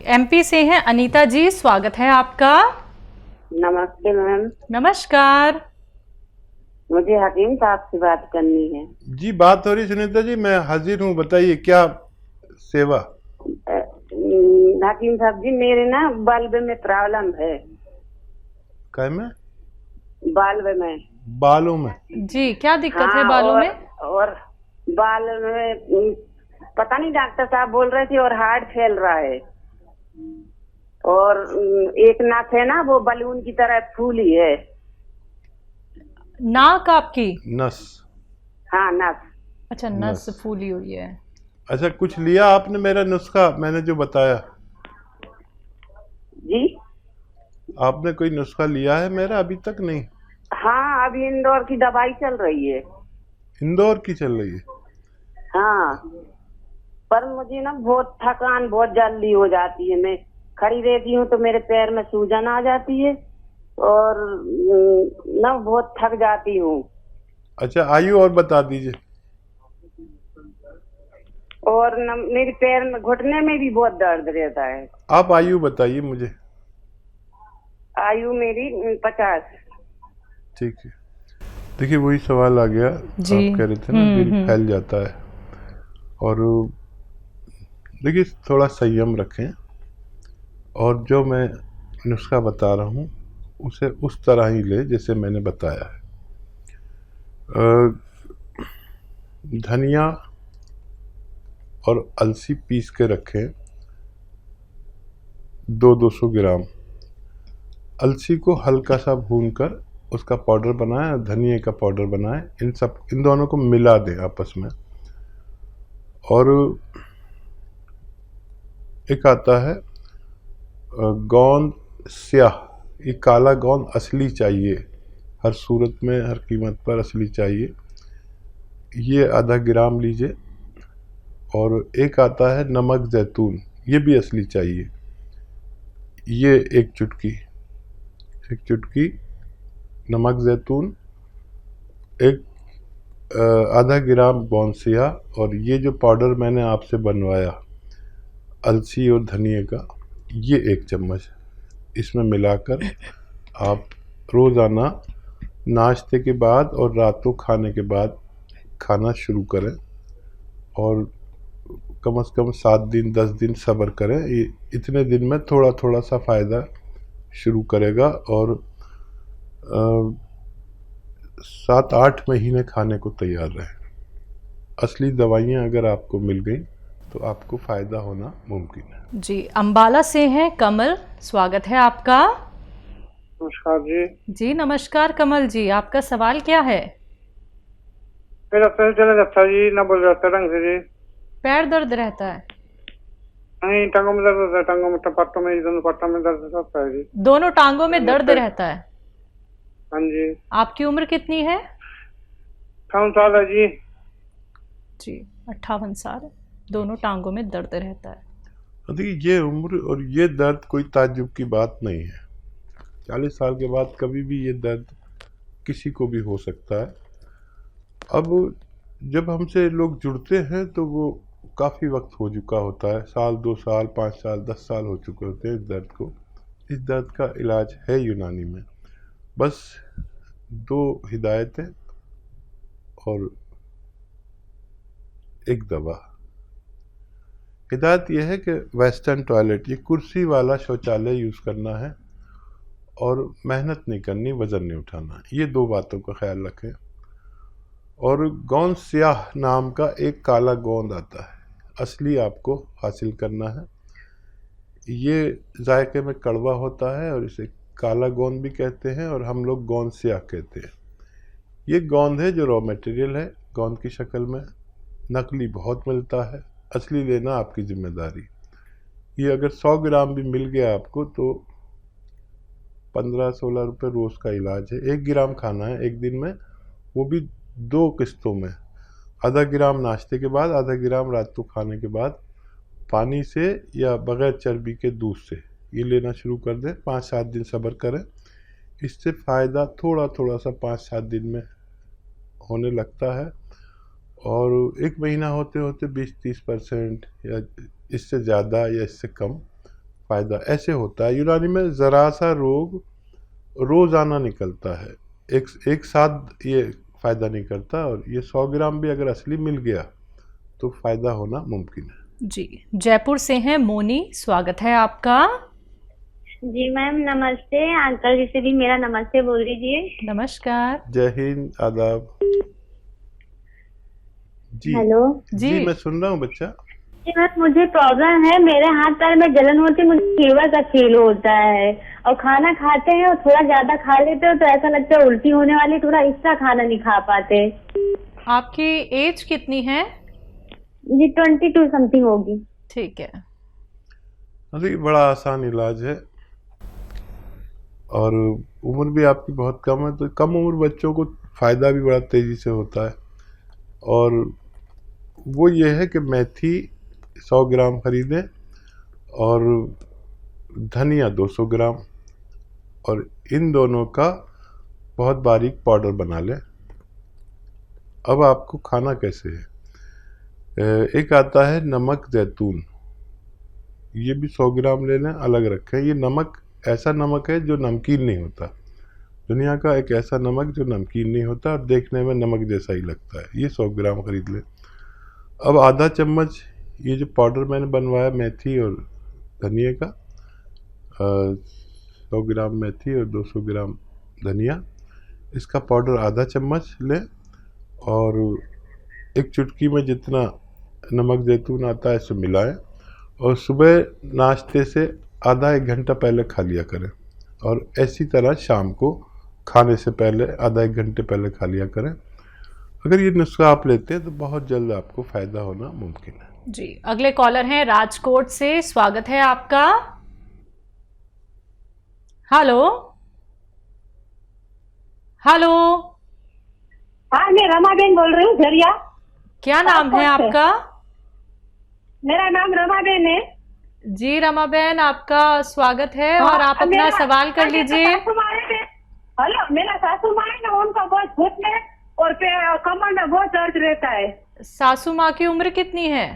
MP से हैं अनीता जी, स्वागत है आपका। नमस्ते मैम। नमस्कार। मुझे हकीम साहब से बात करनी है। जी बात हो रही सुनीता जी, मैं हाजिर हूँ, बताइए क्या सेवा। हकीम साहब जी, मेरे ना बल्ब में प्रॉब्लम है। क्या में? बल्ब में। बालों में? जी, क्या दिक्कत है हाँ, बालों में? और बाल में पता नहीं, डॉक्टर साहब बोल रहे थे और हार्ड फैल रहा है। और एक नस है ना, वो बलून की तरह फूली है। नाक आपकी? नस? हाँ, नस। अच्छा, नस फूली हुई है। अच्छा, कुछ लिया आपने मेरा नुस्खा, मैंने जो बताया? जी, आपने कोई नुस्खा लिया है मेरा अभी तक? नहीं। हाँ, अभी इंदौर की दवाई चल रही है। इंदौर की चल रही है? हाँ, पर मुझे ना बहुत थकान बहुत जल्दी हो जाती है। मैं खड़ी रहती हूँ तो मेरे पैर में सूजन आ जाती है और ना बहुत थक जाती हूँ। अच्छा, आयु और बता दीजिए। और न मेरे पैर में घुटने में भी बहुत दर्द रहता है। आप आयु बताइए मुझे। आयु मेरी 50। ठीक है, देखिए वही सवाल आ गया। जी। आप कह रहे थे ना दिल फैल जाता है, और देखिए थोड़ा संयम रखें, और जो मैं नुस्खा बता रहा हूँ उसे उस तरह ही ले जैसे मैंने बताया है। धनिया और अलसी पीस के रखें 200 ग्राम। अलसी को हल्का सा भूनकर उसका पाउडर बनाएं, धनिया का पाउडर बनाएं, इन दोनों को मिला दें आपस में। और एक आता है गोंद स्याह, ये काला गोंद असली चाहिए, हर सूरत में हर कीमत पर असली चाहिए, ये आधा ग्राम लीजिए। और एक आता है नमक जैतून, ये भी असली चाहिए, ये एक चुटकी नमक जैतून, एक आधा ग्राम बॉन्सिया, और ये जो पाउडर मैंने आपसे बनवाया अलसी और धनिया का, ये 1 चम्मच इसमें मिलाकर आप रोज़ाना नाश्ते के बाद और रात को खाने के बाद खाना शुरू करें। और कम से कम 7 दिन 10 दिन सब्र करें, ये इतने दिन में थोड़ा थोड़ा सा फ़ायदा शुरू करेगा। और 7-8 महीने खाने को तैयार रहें। असली दवाइयाँ अगर आपको मिल गई तो आपको फ़ायदा होना मुमकिन है। जी, अंबाला से हैं कमल, स्वागत है आपका। नमस्कार जी। जी नमस्कार कमल जी, आपका सवाल क्या है? मेरा पैर चला जाता जी, ना बोल जाता ढंग से जी। पैर दर्द रहता है? नहीं, टांगों में दर्द होता है, टांगों में पट्टों में, दोनों पट्टों में दर्द होता है जी। दोनों टांगों में दर्द रहता है? हाँ जी। आपकी उम्र कितनी है? 58 साल है जी। जी, 58 साल, दोनों टांगों में दर्द रहता है। देखिए ये उम्र और ये दर्द कोई ताज्जुब की बात नहीं है। 40 साल के बाद कभी भी ये दर्द किसी को भी हो सकता है। अब जब हमसे लोग जुड़ते हैं तो वो काफ़ी वक्त हो चुका होता है, साल 2 साल 5 साल 10 साल हो चुके होते हैं इस दर्द को। इस दर्द का इलाज है यूनानी में, बस 2 हिदायतें और एक दवा। हिदायत यह है कि वेस्टर्न टॉयलेट, ये कुर्सी वाला शौचालय यूज़ करना है, और मेहनत नहीं करनी, वज़न नहीं उठाना, ये 2 बातों का ख्याल रखें। और गोंद स्याह नाम का एक काला गोंद आता है, असली आपको हासिल करना है। ये जायके में कड़वा होता है और इसे काला गोंद भी कहते हैं, और हम लोग गोंद स्याह कहते हैं। ये गोंद है जो रॉ मटेरियल है गोंद की शक्ल में, नकली बहुत मिलता है, असली लेना आपकी जिम्मेदारी। ये अगर 100 ग्राम भी मिल गया आपको तो 15-16 रुपये रोज़ का इलाज है। 1 ग्राम खाना है एक दिन में, वो भी 2 किस्तों में, आधा ग्राम नाश्ते के बाद, आधा ग्राम रात को खाने के बाद, पानी से या बग़ैर चर्बी के दूध से ये लेना शुरू कर दें। 5-7 दिन सब्र करें, इससे फ़ायदा थोड़ा थोड़ा सा 5-7 दिन में होने लगता है, और 1 महीना होते होते 20-30% या इससे ज़्यादा या इससे कम फायदा ऐसे होता है। यूनानी में जरा सा रोग रोजाना निकलता है, एक साथ ये फायदा नहीं करता, और ये 100 ग्राम भी अगर असली मिल गया तो फायदा होना मुमकिन है। जी, जयपुर से हैं मोनी, स्वागत है आपका। जी मैम नमस्ते, अंकल जी से भी मेरा नमस्ते बोल दीजिए। नमस्कार। जय हिंद, आदाब। जी हेलो जी, मैं सुन रहा हूँ बच्चा। जी मैम, मुझे प्रॉब्लम है, मेरे हाथ पैर में जलन होती है, मुझे फीवर का फील होता है, और खाना खाते हैं और थोड़ा ज्यादा खा लेते हो तो ऐसा लगता है उल्टी होने वाली, थोड़ा एक्स्ट्रा खाना नहीं खा पाते। आपकी एज कितनी है? जी 22 समथिंग होगी। ठीक है। अरे बड़ा आसान इलाज है, और उम्र भी आपकी बहुत कम है, तो कम उम्र बच्चों को फायदा भी बड़ा तेजी से होता है। और वो ये है कि मेथी 100 ग्राम खरीदें और धनिया 200 ग्राम, और इन दोनों का बहुत बारीक पाउडर बना लें। अब आपको खाना कैसे है, एक आता है नमक जैतून, ये भी 100 ग्राम ले लें, अलग रखें। ये नमक ऐसा नमक है जो नमकीन नहीं होता, दुनिया का एक ऐसा नमक जो नमकीन नहीं होता और देखने में नमक जैसा ही लगता है, ये 100 ग्राम खरीद लें। अब आधा चम्मच ये जो पाउडर मैंने बनवाया मेथी और धनिया का, 100 ग्राम मेथी और 200 ग्राम धनिया, इसका पाउडर आधा चम्मच लें, और एक चुटकी में जितना नमक जैतून आता है इसे मिलाएं, और सुबह नाश्ते से आधा एक घंटा पहले खा लिया करें, और इसी तरह शाम को खाने से पहले आधा एक घंटे पहले खा लिया करें। अगर ये नुस्खा आप लेते हैं तो बहुत जल्द आपको फ़ायदा होना मुमकिन है। जी, अगले कॉलर हैं राजकोट से, स्वागत है आपका। Hello hello. हाँ, मैं रमाबेन बोल रही हूँ झरिया। क्या नाम है आपका? मेरा नाम रमाबेन है। जी रमाबेन, आपका स्वागत है, हाँ, और आप अपना सवाल कर लीजिए। हेलो, मेरा सासू माँ है ना, उनका बहुत घुटने और कमर में बहुत दर्द रहता है। सासू माँ की उम्र कितनी है?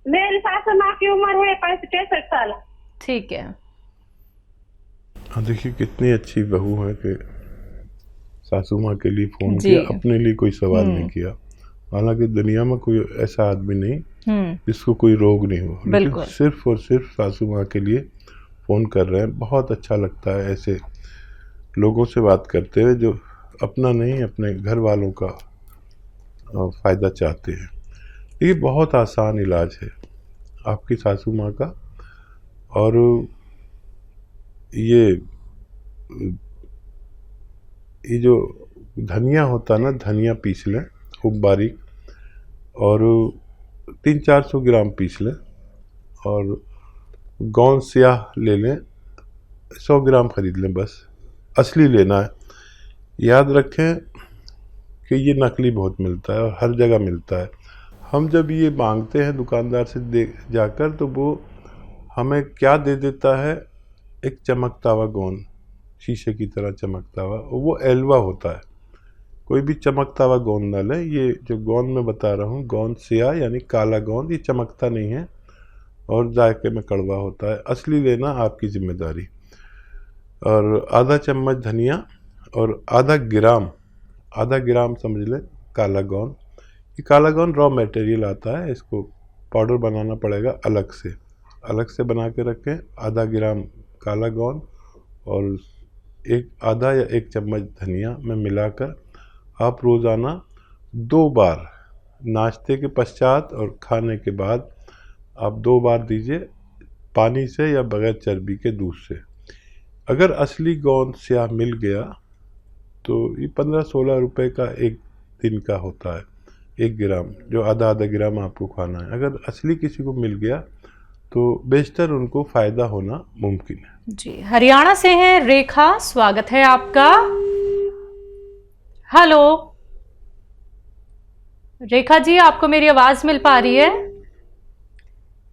मेरी सासू माँ की उम्र है 65 साल। ठीक है। देखिए कितनी अच्छी बहू है कि सासू माँ के लिए फ़ोन जी। किया, अपने लिए कोई सवाल नहीं किया। हालांकि दुनिया में कोई ऐसा आदमी नहीं जिसको कोई रोग नहीं हो, लेकिन बिल्कुल। सिर्फ और सिर्फ सासू माँ के लिए फ़ोन कर रहे हैं। बहुत अच्छा लगता है ऐसे लोगों से बात करते हुए जो अपना नहीं अपने घर वालों का फ़ायदा चाहते हैं। ये बहुत आसान इलाज है आपकी सासू माँ का। और ये जो धनिया होता है ना, धनिया पीस लें खूब बारीक, और 300-400 ग्राम पीस लें, और गौन स्याह ले लें, 100 ग्राम खरीद लें, बस असली लेना है। याद रखें कि ये नकली बहुत मिलता है और हर जगह मिलता है। हम जब ये मांगते हैं दुकानदार से जाकर, तो वो हमें क्या दे देता है, एक चमकता हुआ गोंद, शीशे की तरह चमकता हुआ, वो एल्वा होता है। कोई भी चमकता हुआ गोंद ना लें। ये जो गोंद मैं बता रहा हूँ, गोंद स्याह यानी काला गोंद, ये चमकता नहीं है और जायके में कड़वा होता है। असली लेना आपकी जिम्मेदारी। और आधा चम्मच धनिया और आधा ग्राम समझ लें काला गोंद। ये काला गोंद रॉ मटेरियल आता है, इसको पाउडर बनाना पड़ेगा अलग से बना के रखें। आधा ग्राम काला गोंद और आधा या 1 चम्मच धनिया में मिलाकर आप रोज़ाना 2 बार, नाश्ते के पश्चात और खाने के बाद आप 2 बार दीजिए, पानी से या बगैर चर्बी के दूध से। अगर असली गोंद स्याह मिल गया तो ये 15-16 रुपए का एक दिन का होता है, 1 ग्राम, जो आधा ग्राम आपको खाना है। अगर असली किसी को मिल गया तो बेशतर उनको फ़ायदा होना मुमकिन है। जी, हरियाणा से हैं रेखा, स्वागत है आपका। हेलो रेखा जी, आपको मेरी आवाज़ मिल पा रही है?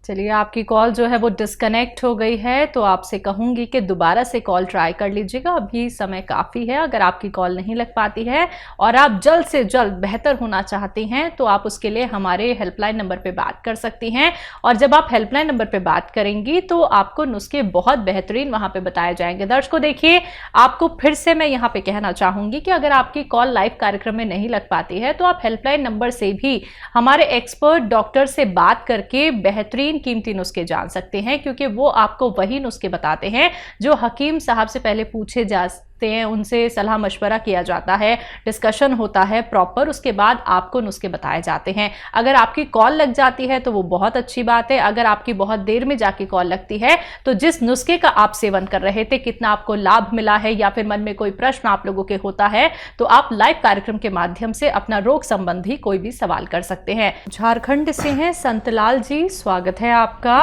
चलिए, आपकी कॉल जो है वो डिस्कनेक्ट हो गई है, तो आपसे कहूँगी कि दोबारा से कॉल ट्राई कर लीजिएगा। अभी समय काफ़ी है। अगर आपकी कॉल नहीं लग पाती है और आप जल्द से जल्द बेहतर होना चाहती हैं तो आप उसके लिए हमारे हेल्पलाइन नंबर पे बात कर सकती हैं। और जब आप हेल्पलाइन नंबर पे बात करेंगी तो आपको नुस्खे बहुत बेहतरीन वहाँ पे बताए जाएंगे। दर्शकों देखिए, आपको फिर से मैं यहाँ पे कहना चाहूँगी कि अगर आपकी कॉल लाइव कार्यक्रम में नहीं लग पाती है तो आप हेल्पलाइन नंबर से भी हमारे एक्सपर्ट डॉक्टर से बात करके बेहतरीन कीमती नुस्खे जान सकते हैं, क्योंकि वो आपको वही नुस्खे बताते हैं जो हकीम साहब से पहले पूछे जाते हैं, उनसे सलाह मशवरा किया जाता है, डिस्कशन होता है प्रॉपर, उसके बाद आपको नुस्खे बताए जाते हैं। अगर आपकी कॉल लग जाती है तो वो बहुत अच्छी बात है। अगर आपकी बहुत देर में जाके कॉल लगती है तो जिस नुस्खे का आप सेवन कर रहे थे, कितना आपको लाभ मिला है या फिर मन में कोई प्रश्न आप लोगों के होता है तो आप लाइव कार्यक्रम के माध्यम से अपना रोग संबंधी कोई भी सवाल कर सकते हैं। झारखंड से हैं संतलाल जी, स्वागत है आपका।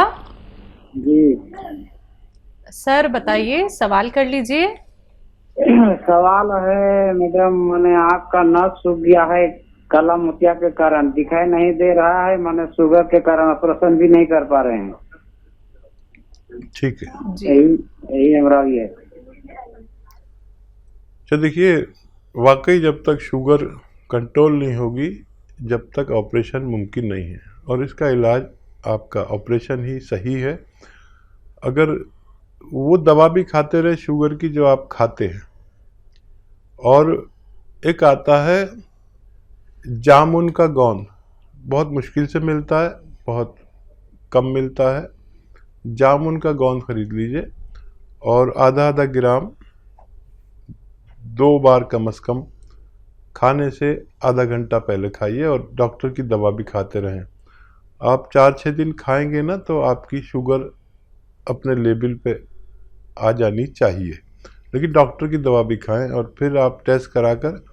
जी सर बताइए, सवाल कर लीजिए। सवाल है मैडम, मैंने आँख का नस सूख गया है काला मोतिया के कारण, दिखाई नहीं दे रहा है, मैंने शुगर के कारण ऑपरेशन भी नहीं कर पा रहे हैं। ठीक है, यही हमारा ये है। तो देखिए, वाकई जब तक शुगर कंट्रोल नहीं होगी जब तक ऑपरेशन मुमकिन नहीं है, और इसका इलाज आपका ऑपरेशन ही सही है। अगर वो दवा भी खाते रहे शुगर की जो आप खाते हैं, और एक आता है जामुन का गोंद, बहुत मुश्किल से मिलता है, बहुत कम मिलता है। जामुन का गोंद खरीद लीजिए और आधा आधा ग्राम 2 बार कम से कम खाने से आधा घंटा पहले खाइए, और डॉक्टर की दवा भी खाते रहें। आप 4-6 दिन खाएंगे ना तो आपकी शुगर अपने लेवल पे आ जानी चाहिए, लेकिन डॉक्टर की दवा भी खाएं और फिर आप टेस्ट कराकर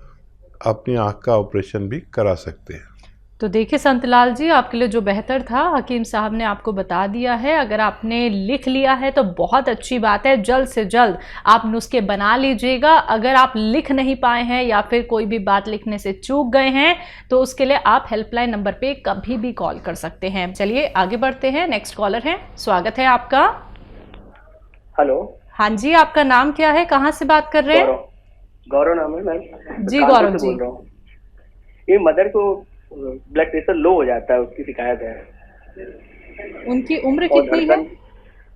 अपनी आँख का ऑपरेशन भी करा सकते हैं। तो देखिए संतलाल जी, आपके लिए जो बेहतर था हकीम साहब ने आपको बता दिया है। अगर आपने लिख लिया है तो बहुत अच्छी बात है, जल्द से जल्द आप नुस्खे बना लीजिएगा। अगर आप लिख नहीं पाए हैं या फिर कोई भी बात लिखने से चूक गए हैं तो उसके लिए आप हेल्पलाइन नंबर पे कभी भी कॉल कर सकते हैं। चलिए आगे बढ़ते हैं, नेक्स्ट कॉलर हैं, स्वागत है आपका। हेलो। हाँ जी, आपका नाम क्या है, कहाँ से बात कर रहे हैं? गौरव नाम है मैम। जी गौरव जी, बोल रहा हूँ। ये मदर को ब्लड प्रेशर लो हो जाता है, उसकी शिकायत है। उनकी उम्र कितनी है?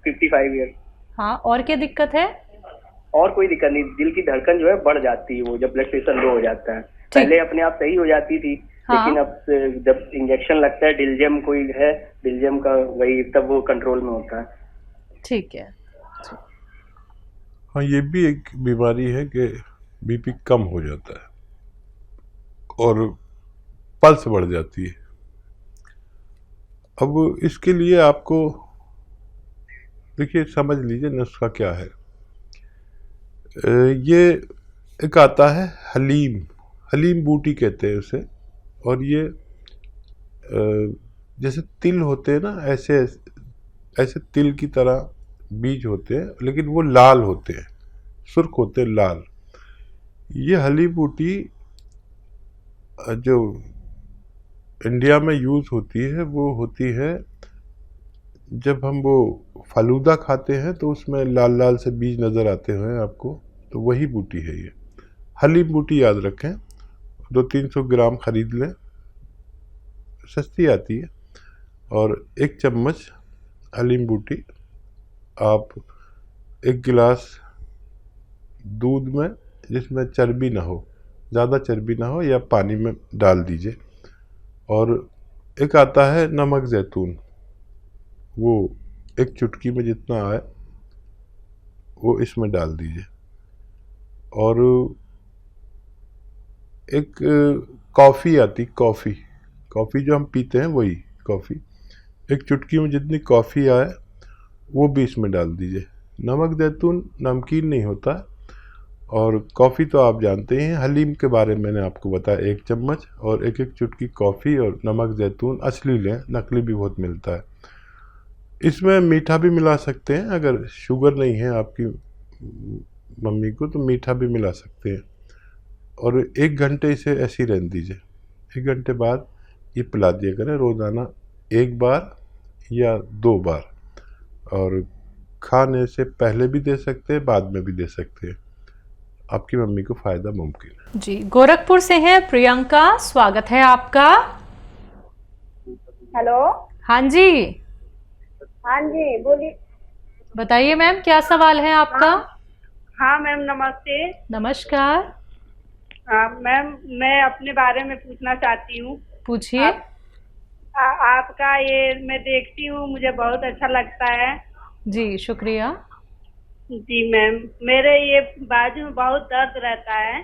55 ईयर। हाँ, और क्या दिक्कत है? और कोई दिक्कत नहीं, दिल की धड़कन जो है बढ़ जाती है वो जब ब्लड प्रेशर लो हो जाता है। पहले अपने आप सही हो जाती थी, हाँ। लेकिन अब जब इंजेक्शन लगता है, डिलजियम कोई है, डिलजियम का वही, तब वो कंट्रोल में होता है। ठीक है। हाँ, ये भी एक बीमारी है कि बीपी कम हो जाता है और पल्स बढ़ जाती है। अब इसके लिए आपको देखिए, समझ लीजिए नुस्खा क्या है। ये एक आता है हलीम बूटी कहते हैं उसे, और ये जैसे तिल होते हैं ना, ऐसे तिल की तरह बीज होते हैं, लेकिन वो लाल होते हैं, सुर्ख होते हैं, लाल। ये हलीम बूटी जो इंडिया में यूज़ होती है वो होती है जब हम वो फालूदा खाते हैं तो उसमें लाल लाल से बीज नज़र आते हैं आपको, तो वही बूटी है ये हलीम बूटी। याद रखें, 200-300 ग्राम खरीद लें, सस्ती आती है, और 1 चम्मच हलीम बूटी आप 1 गिलास दूध में, जिसमें चर्बी ना हो, ज़्यादा चर्बी ना हो, या पानी में डाल दीजिए। और एक आता है नमक ज़ैतून, वो 1 चुटकी में जितना आए वो इसमें डाल दीजिए। और एक कॉफ़ी आती, कॉफ़ी जो हम पीते हैं वही कॉफ़ी, 1 चुटकी में जितनी कॉफ़ी आए वो भी इसमें डाल दीजिए। नमक ज़ैतून नमकीन नहीं होता, और कॉफ़ी तो आप जानते हैं। हलीम के बारे में मैंने आपको बताया, 1 चम्मच और 1-1 चुटकी कॉफ़ी और नमक ज़ैतून असली लें, नकली भी बहुत मिलता है। इसमें मीठा भी मिला सकते हैं, अगर शुगर नहीं है आपकी मम्मी को तो मीठा भी मिला सकते हैं। और 1 घंटे इसे ऐसे ही रहने दीजिए, 1 घंटे बाद ये पिला दिया करें, रोज़ाना 1 बार या 2 बार, और खाने से पहले भी दे सकते हैं, बाद में भी दे सकते हैं। आपकी मम्मी को फ़ायदा मुमकिन है। जी, गोरखपुर से हैं प्रियंका, स्वागत है आपका। हेलो। हाँ जी, हाँ जी, बोलिए। बताइए मैम, क्या सवाल है आपका? हाँ मैम, नमस्ते। नमस्कार, मैम, मैं अपने बारे में पूछना चाहती हूँ। पूछिए। आपका ये मैं देखती हूँ, मुझे बहुत अच्छा लगता है। जी, शुक्रिया। जी मैम, मेरे ये बाजू में बहुत दर्द रहता है।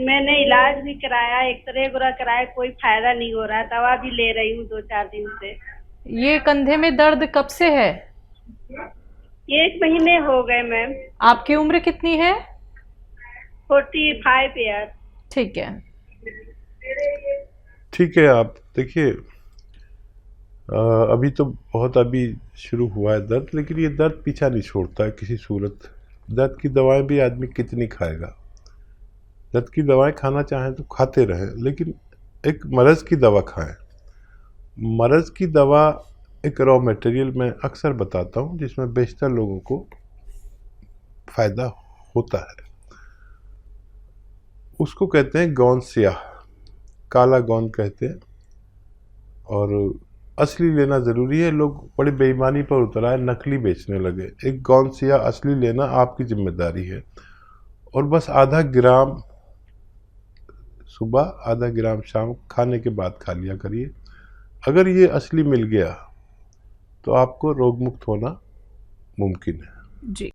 मैंने इलाज भी कराया, एक्सरे वगैरह कराया, कोई फायदा नहीं हो रहा है। दवा भी ले रही हूँ 2-4 दिन से। ये कंधे में दर्द कब से है? 1 महीने हो गए मैम। आपकी उम्र कितनी है? 45 ईयर। ठीक है। ठीक है, आप देखिए, अभी तो बहुत अभी शुरू हुआ है दर्द, लेकिन ये दर्द पीछा नहीं छोड़ता है किसी सूरत। दर्द की दवाएं भी आदमी कितनी खाएगा? दर्द की दवाएं खाना चाहें तो खाते रहें, लेकिन एक मर्ज़ की दवा खाएं। मर्ज़ की दवा एक रॉ मटेरियल मैं अक्सर बताता हूँ, जिसमें बेशतर लोगों को फ़ायदा होता है। उसको कहते हैं गौंद स्याह, काला गौंद कहते हैं, और असली लेना ज़रूरी है। लोग बड़ी बेईमानी पर उतर आए, नकली बेचने लगे। एक गौंद स्याह असली लेना आपकी जिम्मेदारी है, और बस आधा ग्राम सुबह, आधा ग्राम शाम, खाने के बाद खा लिया करिए। अगर ये असली मिल गया तो आपको रोग मुक्त होना मुमकिन है। जी।